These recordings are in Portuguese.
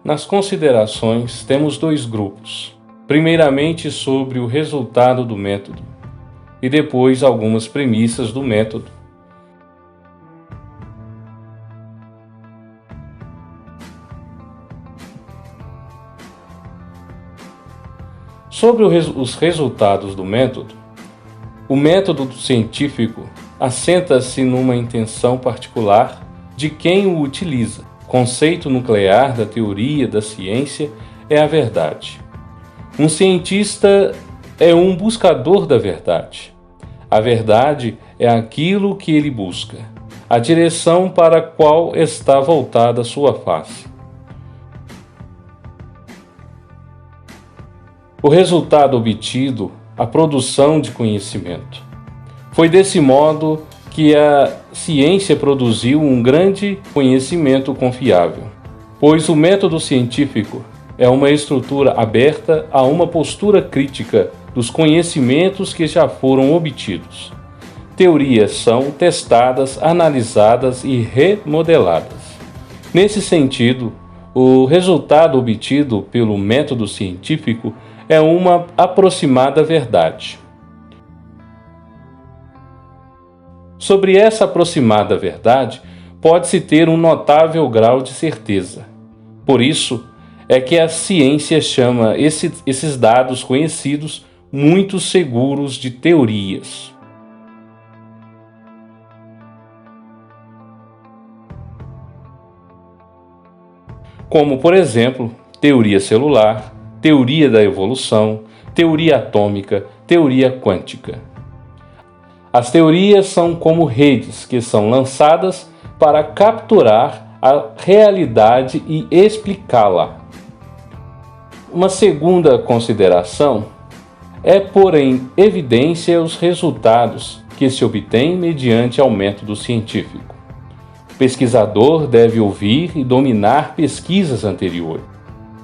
Nas considerações, temos dois grupos. Primeiramente, sobre o resultado do método, e depois algumas premissas do método. Sobre os resultados do método, o método científico assenta-se numa intenção particular de quem o utiliza. O conceito nuclear da teoria da ciência é a verdade. Um cientista é um buscador da verdade. A verdade é aquilo que ele busca, a direção para a qual está voltada a sua face. O resultado obtido, a produção de conhecimento. Foi desse modo que a ciência produziu um grande conhecimento confiável, pois o método científico é uma estrutura aberta a uma postura crítica dos conhecimentos que já foram obtidos. Teorias são testadas, analisadas e remodeladas. Nesse sentido, o resultado obtido pelo método científico é uma aproximada verdade. Sobre essa aproximada verdade, pode-se ter um notável grau de certeza. Por isso, é que a ciência chama esses dados conhecidos muito seguros de teorias. Como, por exemplo, teoria celular, teoria da evolução, teoria atômica, teoria quântica. As teorias são como redes que são lançadas para capturar a realidade e explicá-la. Uma segunda consideração é pôr em evidência os resultados que se obtêm mediante ao método científico. O pesquisador deve ouvir e dominar pesquisas anteriores.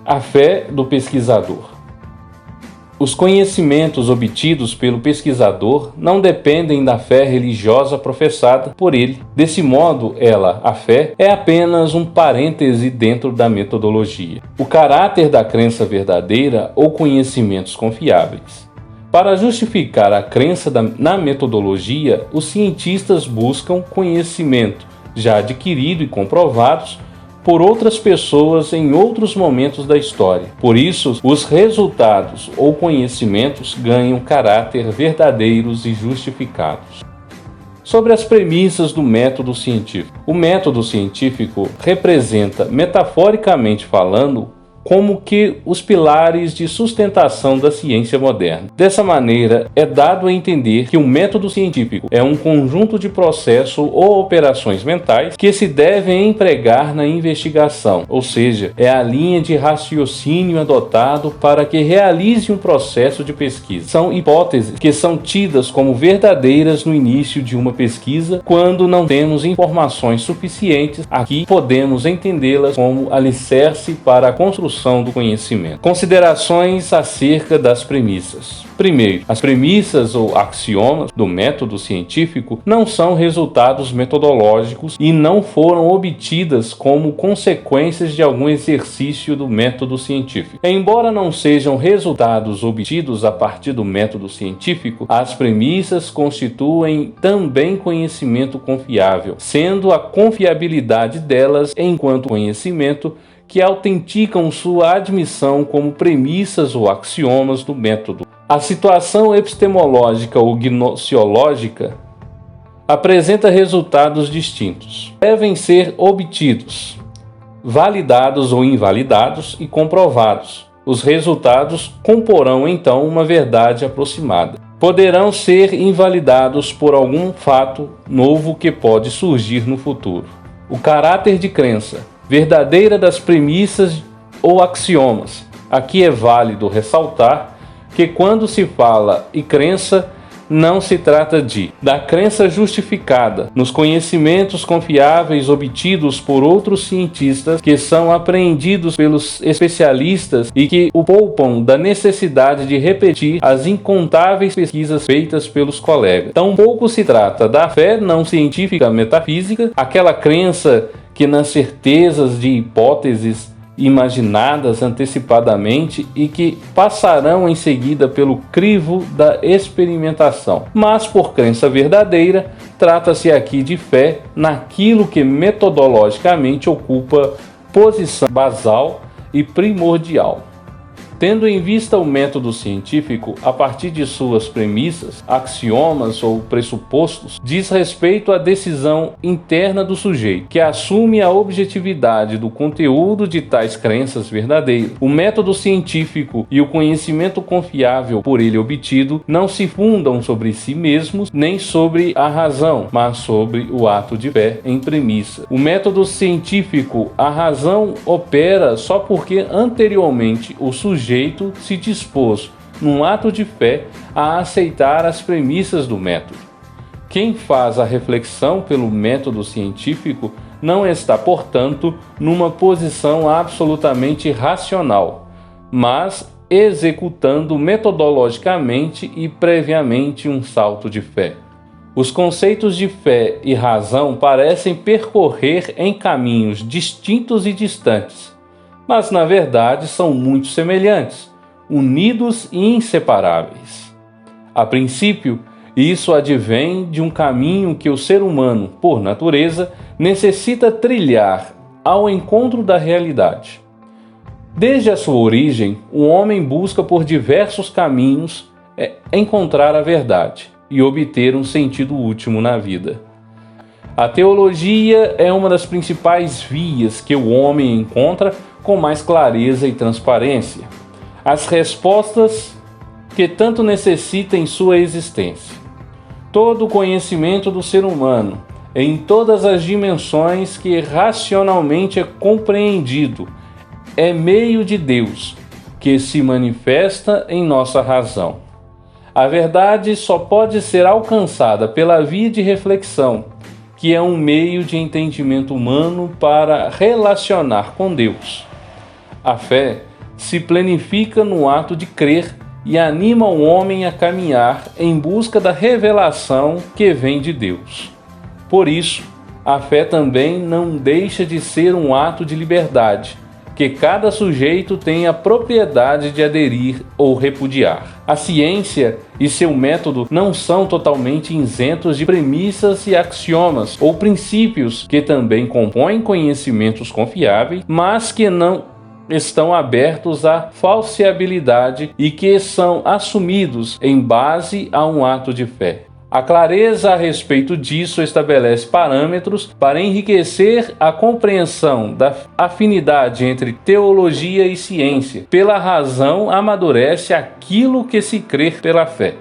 A fé do pesquisador. Os conhecimentos obtidos pelo pesquisador não dependem da fé religiosa professada por ele. Desse modo, a fé, é apenas um parêntese dentro da metodologia. O caráter da crença verdadeira ou conhecimentos confiáveis. Para justificar a crença na metodologia, os cientistas buscam conhecimento já adquirido e comprovados por outras pessoas em outros momentos da história. Por isso, os resultados ou conhecimentos ganham caráter verdadeiros e justificados. Sobre as premissas do método científico. O método científico representa, metaforicamente falando, como que os pilares de sustentação da ciência moderna. Dessa maneira, é dado a entender que o método científico é um conjunto de processos ou operações mentais que se devem empregar na investigação, ou seja, é a linha de raciocínio adotado para que realize um processo de pesquisa. São hipóteses que são tidas como verdadeiras no início de uma pesquisa quando não temos informações suficientes. Aqui podemos entendê-las como alicerce para a construção do conhecimento. Considerações acerca das premissas. Primeiro, as premissas ou axiomas do método científico não são resultados metodológicos e não foram obtidas como consequências de algum exercício do método científico. Embora não sejam resultados obtidos a partir do método científico, as premissas constituem também conhecimento confiável, sendo a confiabilidade delas enquanto conhecimento que autenticam sua admissão como premissas ou axiomas do método. A situação epistemológica ou gnoseológica apresenta resultados distintos. Devem ser obtidos, validados ou invalidados e comprovados. Os resultados comporão então uma verdade aproximada. Poderão ser invalidados por algum fato novo que pode surgir no futuro. O caráter de crença verdadeira das premissas ou axiomas. Aqui é válido ressaltar que quando se fala em crença, não se trata da crença justificada nos conhecimentos confiáveis obtidos por outros cientistas que são apreendidos pelos especialistas e que o poupam da necessidade de repetir as incontáveis pesquisas feitas pelos colegas. Tampouco se trata da fé não científica metafísica, aquela crença que nas certezas de hipóteses imaginadas antecipadamente e que passarão em seguida pelo crivo da experimentação. Mas, por crença verdadeira, trata-se aqui de fé naquilo que metodologicamente ocupa posição basal e primordial. Tendo em vista o método científico, a partir de suas premissas, axiomas ou pressupostos, diz respeito à decisão interna do sujeito, que assume a objetividade do conteúdo de tais crenças verdadeiras. O método científico e o conhecimento confiável por ele obtido não se fundam sobre si mesmos, nem sobre a razão, mas sobre o ato de fé em premissa. O método científico, a razão opera só porque anteriormente o sujeito se dispôs, num ato de fé, a aceitar as premissas do método. Quem faz a reflexão pelo método científico não está, portanto, numa posição absolutamente racional, mas executando metodologicamente e previamente um salto de fé. Os conceitos de fé e razão parecem percorrer em caminhos distintos e distantes, mas na verdade são muito semelhantes, unidos e inseparáveis. A princípio, isso advém de um caminho que o ser humano, por natureza, necessita trilhar ao encontro da realidade. Desde a sua origem, o homem busca por diversos caminhos encontrar a verdade e obter um sentido último na vida. A teologia é uma das principais vias que o homem encontra com mais clareza e transparência as respostas que tanto necessita em sua existência. Todo o conhecimento do ser humano, em todas as dimensões que racionalmente é compreendido, é meio de Deus, que se manifesta em nossa razão. A verdade só pode ser alcançada pela via de reflexão, que é um meio de entendimento humano para relacionar com Deus. A fé se planifica no ato de crer e anima o homem a caminhar em busca da revelação que vem de Deus. Por isso, a fé também não deixa de ser um ato de liberdade, que cada sujeito tem a propriedade de aderir ou repudiar. A ciência e seu método não são totalmente isentos de premissas e axiomas ou princípios que também compõem conhecimentos confiáveis, mas que não estão abertos à falseabilidade e que são assumidos em base a um ato de fé. A clareza a respeito disso estabelece parâmetros para enriquecer a compreensão da afinidade entre teologia e ciência. Pela razão, amadurece aquilo que se crê pela fé.